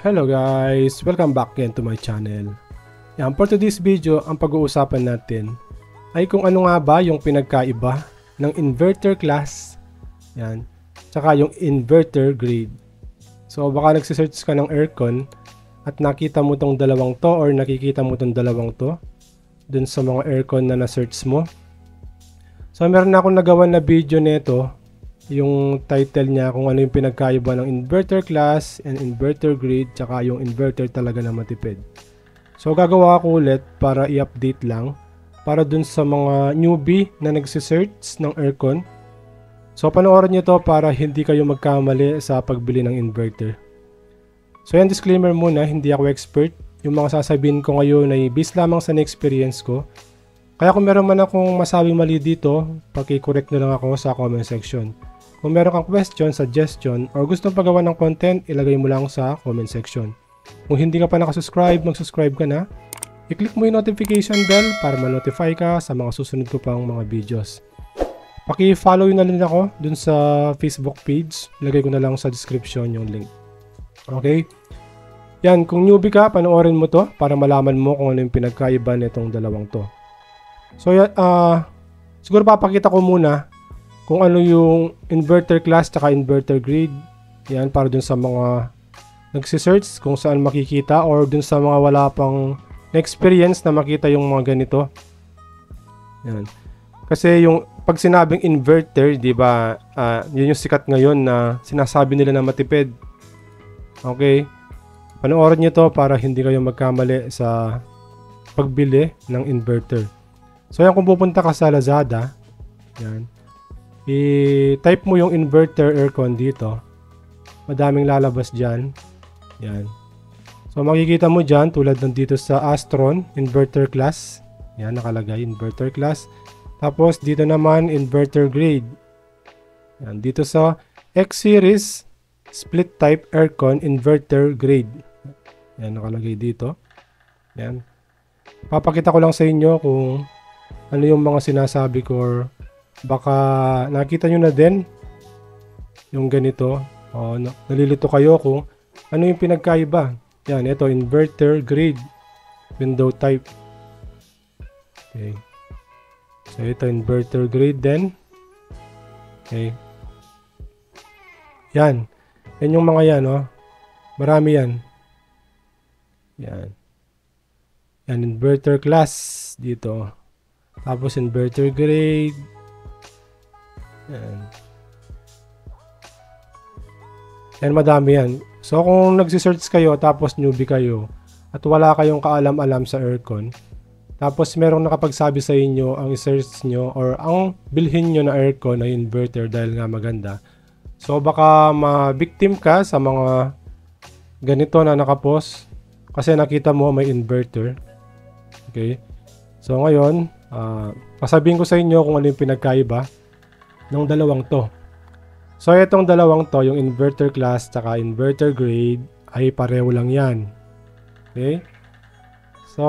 Hello guys! Welcome back again to my channel. Yan, for today's video, ang pag-uusapan natin ay kung ano nga ba yung pinagkaiba ng inverter class yan, tsaka yung inverter grade. So baka nagsisearch ka ng aircon at nakita mo tong dalawang to or nakikita mo tong dalawang to dun sa mga aircon na na-search mo. So meron na akong nagawa na video nito. Yung title niya kung ano yung pinagkaiba ng inverter class and inverter grade tsaka yung inverter talaga na matipid. So gagawa ako ulit para i-update lang para dun sa mga newbie na nagsisearch ng aircon. So panoorin nyo to para hindi kayo magkamali sa pagbili ng inverter. So yan, disclaimer muna, hindi ako expert. Yung mga sasabihin ko ngayon ay based lamang sa na-experience ko. Kaya kung meron man akong masabing mali dito, paki-correct nyo lang ako sa comment section. Kung meron kang question, suggestion, or gustong pagawa ng content, ilagay mo lang sa comment section. Kung hindi ka pa nakasubscribe, mag-subscribe ka na. I-click mo yung notification bell para ma-notify ka sa mga susunod ko pang mga videos. Paki-follow na rin ako dun sa Facebook page. Ilagay ko na lang sa description yung link. Okay? Yan, kung newbie ka, panoorin mo to para malaman mo kung ano yung pinagkaiba nitong dalawang to. So, siguro papakita ko muna kung ano yung inverter class tsaka inverter grade. Yan, para dun sa mga nagsisearch kung saan makikita or dun sa mga wala pang experience na makita yung mga ganito. Yan. Kasi yung pag sinabing inverter, di ba, yun yung sikat ngayon na sinasabi nila na matipid. Okay? Panoorin nyo to para hindi kayo magkamali sa pagbili ng inverter. So yan, kung pupunta ka sa Lazada, yan, i-type mo yung inverter aircon dito. Madaming lalabas dyan. Yan. So makikita mo dyan tulad ng dito sa Astron inverter class. Yan, nakalagay inverter class. Tapos dito naman inverter grade. Yan, dito sa X series split type aircon inverter grade. Yan, nakalagay dito. Yan. Papakita ko lang sa inyo kung ano yung mga sinasabi ko or baka nakita nyo na din yung ganito. Nalilito kayo kung ano yung pinagkaiba. Yan, ito inverter grade window type. Okay. So ito inverter grade din. Okay. Yan. Yan yung mga yan, oh. Marami yan. Yan. Yan, inverter class dito. Tapos inverter grade. Yan. Yan, madami yan. So kung nagsisearch kayo tapos newbie kayo at wala kayong kaalam-alam sa aircon, tapos merong nakapagsabi sa inyo ang i-search nyo or ang bilhin nyo na aircon na inverter dahil nga maganda, so baka ma-victim ka sa mga ganito na nakapost kasi nakita mo may inverter. Okay? So ngayon, sasabihin ko sa inyo kung ano yung pinagkaiba ng dalawang to. So itong dalawang to, yung inverter class tsaka inverter grade, ay pareho lang yan. Okay? So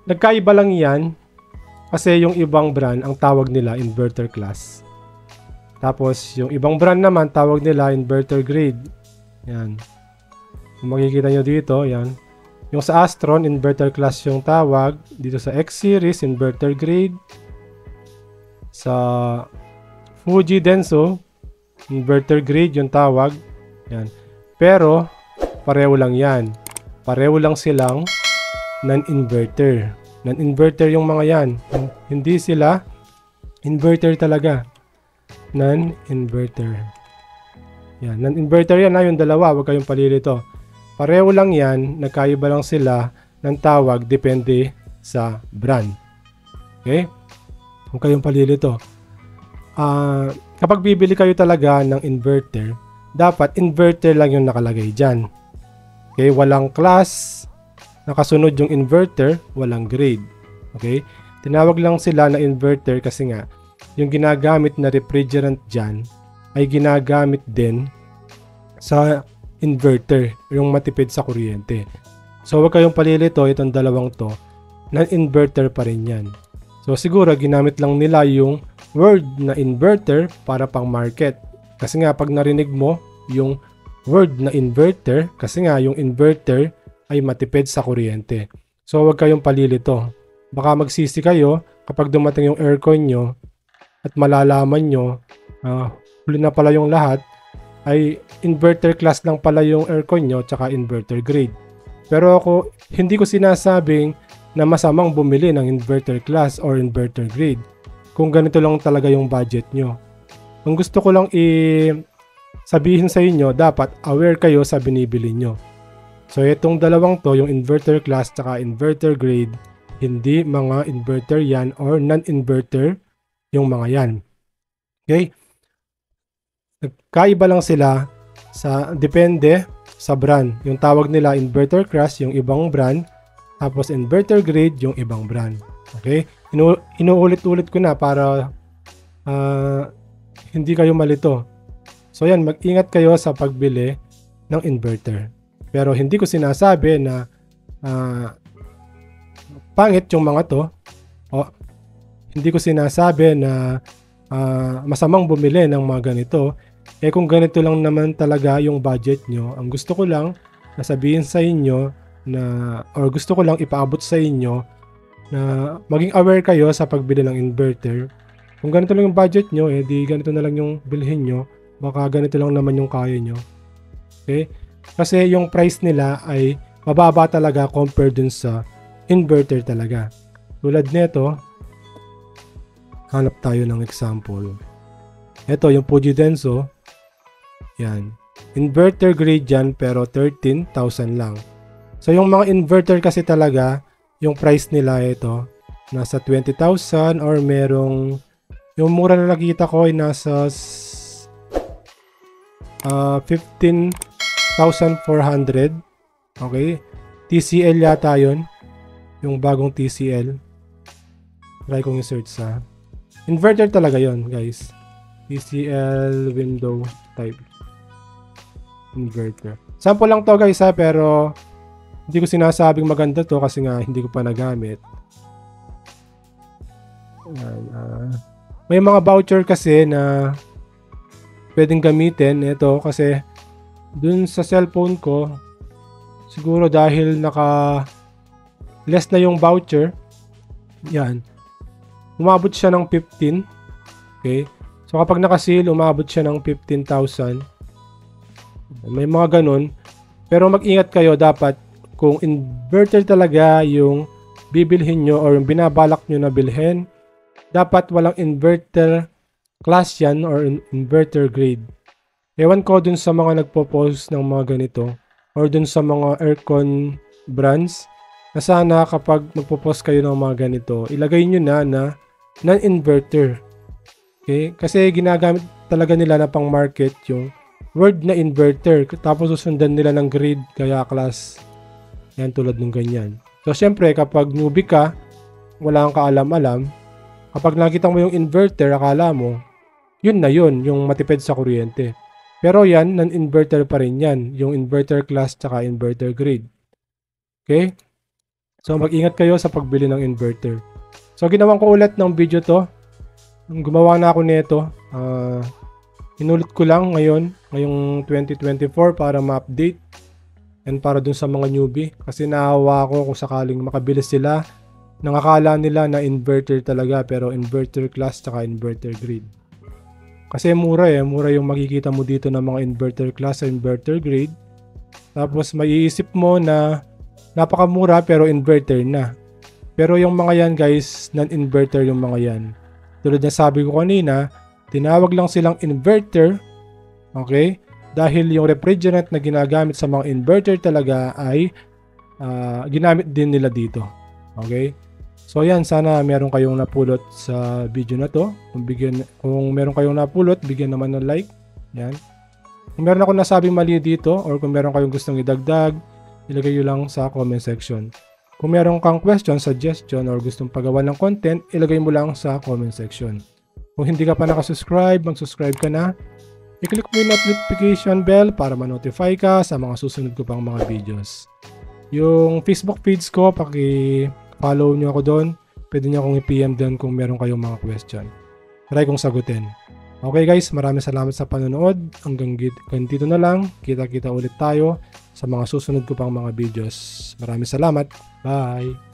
nagkaiba lang yan kasi yung ibang brand ang tawag nila inverter class. Tapos yung ibang brand naman tawag nila inverter grade. Yan. Kung makikita nyo dito, yan. Yung sa Astron, inverter class yung tawag. Dito sa X series, inverter grade. Sa Fuji Denso, inverter grade yung tawag. Yan. Pero, pareho lang yan. Pareho lang silang non-inverter. Non-inverter yung mga yan. Hindi sila inverter talaga. Non-inverter. Yan. Non-inverter yan ha, yung dalawa. Huwag kayong palilito. Pareho lang yan. Nagkaiba lang sila ng tawag. Depende sa brand. Okay? Huwag kayong palilito. Kapag bibili kayo talaga ng inverter, dapat inverter lang yung nakalagay dyan. Okay? Walang class. Nakasunod yung inverter, walang grade. Okay? Tinawag lang sila na inverter kasi nga, yung ginagamit na refrigerant dyan ay ginagamit din sa inverter, yung matipid sa kuryente. So, huwag kayong palilito, itong dalawang to, non-inverter pa rin yan. So, siguro, ginamit lang nila yung word na inverter para pang market. Kasi nga, pag narinig mo yung word na inverter kasi nga yung inverter ay matipid sa kuryente. So huwag kayong palilito. Baka magsisi kayo kapag dumating yung aircon nyo at malalaman nyo, huli na pala yung lahat, ay inverter class lang pala yung aircon nyo tsaka inverter grade. Pero ako, hindi ko sinasabing na masamang bumili ng inverter class or inverter grade kung ganito lang talaga yung budget nyo. Ang gusto ko lang sabihin sa inyo, dapat aware kayo sa binibili nyo. So itong dalawang to, yung inverter class tsaka inverter grade, hindi mga inverter yan or non-inverter yung mga yan. Okay? Nagkaiba lang sila depende sa brand. Yung tawag nila inverter class yung ibang brand, tapos inverter grade yung ibang brand. Okay? Inuulit-ulit ko na para hindi kayo malito. So yan, mag-ingat kayo sa pagbili ng inverter. Pero hindi ko sinasabi na pangit yung mga to. Hindi ko sinasabi na masamang bumili ng mga ganito. Kung ganito lang naman talaga yung budget nyo, ang gusto ko lang na sabihin sa inyo or gusto ko lang ipaabot sa inyo na maging aware kayo sa pagbili ng inverter. Kung ganito lang yung budget nyo, di ganito na lang yung bilhin nyo. Baka ganito lang naman yung kaya nyo. Okay? Kasi yung price nila ay mababa talaga compared dun sa inverter talaga. Tulad nito, hanap tayo ng example. Ito, yung Fuji Denso. Yan. Inverter grade yan pero 13,000 lang. So yung mga inverter kasi talaga, yung price nila ito, nasa 20,000 or merong, yung mura na nakita ko ay nasa 15,400. Okay? TCL yata yun. Yung bagong TCL. Try kong i-search sa. Inverter talaga yon guys. TCL window type. Inverter. Sample lang to guys pero hindi ko sinasabing maganda to kasi nga hindi ko pa nagamit. May mga voucher kasi na pwedeng gamitin ito kasi dun sa cellphone ko siguro dahil less na yung voucher, yan, umabot siya ng 15. Okay, so kapag naka-sale umabot siya ng 15,000. May mga ganun, pero mag-ingat kayo dapat kung inverter talaga yung bibilhin nyo or yung binabalak nyo na bilhin, dapat walang inverter class yan or inverter grade. Ewan ko dun sa mga nagpo-post ng mga ganito or dun sa mga aircon brands na sana kapag magpo-post kayo ng mga ganito, ilagay nyo na non-inverter. Okay? Kasi ginagamit talaga nila na pang market yung word na inverter tapos susundan nila ng grade kaya class. Yan tulad ng ganyan. So syempre kapag newbie ka, wala kang kaalam-alam, kapag nakita mo yung inverter, akala mo yun na yun, yung matipid sa kuryente. Pero yan, non-inverter pa rin yan. Yung inverter class tsaka inverter grade. Okay? So mag-ingat kayo sa pagbili ng inverter. So ginawan ko ulit ng video to. Gumawa na ako nito. Inulit ko lang ngayong 2024 para ma-update. And para dun sa mga newbie. Kasi naawa ako kung sakaling makabilis sila. Nakakala nila na inverter talaga pero inverter class tsaka inverter grade. Kasi mura mura yung makikita mo dito ng mga inverter class o inverter grade. Tapos maiisip mo na napakamura pero inverter na. Pero yung mga yan guys, non-inverter yung mga yan. Tulad na sabi ko kanina, tinawag lang silang inverter. Okay? Dahil yung refrigerant na ginagamit sa mga inverter talaga ay ginamit din nila dito. Okay? So yan, sana meron kayong napulot sa video na to. Kung meron kayong napulot, bigyan naman ng like. Yan. Kung meron ako nasabing mali dito or kung meron kayong gustong idagdag, ilagay nyo lang sa comment section. Kung meron kang question, suggestion, or gustong pagawa ng content, ilagay mo lang sa comment section. Kung hindi ka pa nakasubscribe, mag-subscribe ka na. I-click mo yung notification bell para ma-notify ka sa mga susunod ko pang mga videos. Yung Facebook feeds ko, paki-follow nyo ako doon. Pwede nyo akong i-PM doon kung meron kayong mga question. Try kong sagutin. Okay guys, maraming salamat sa panonood. Hanggang dito na lang. Kita-kita ulit tayo sa mga susunod ko pang mga videos. Maraming salamat. Bye!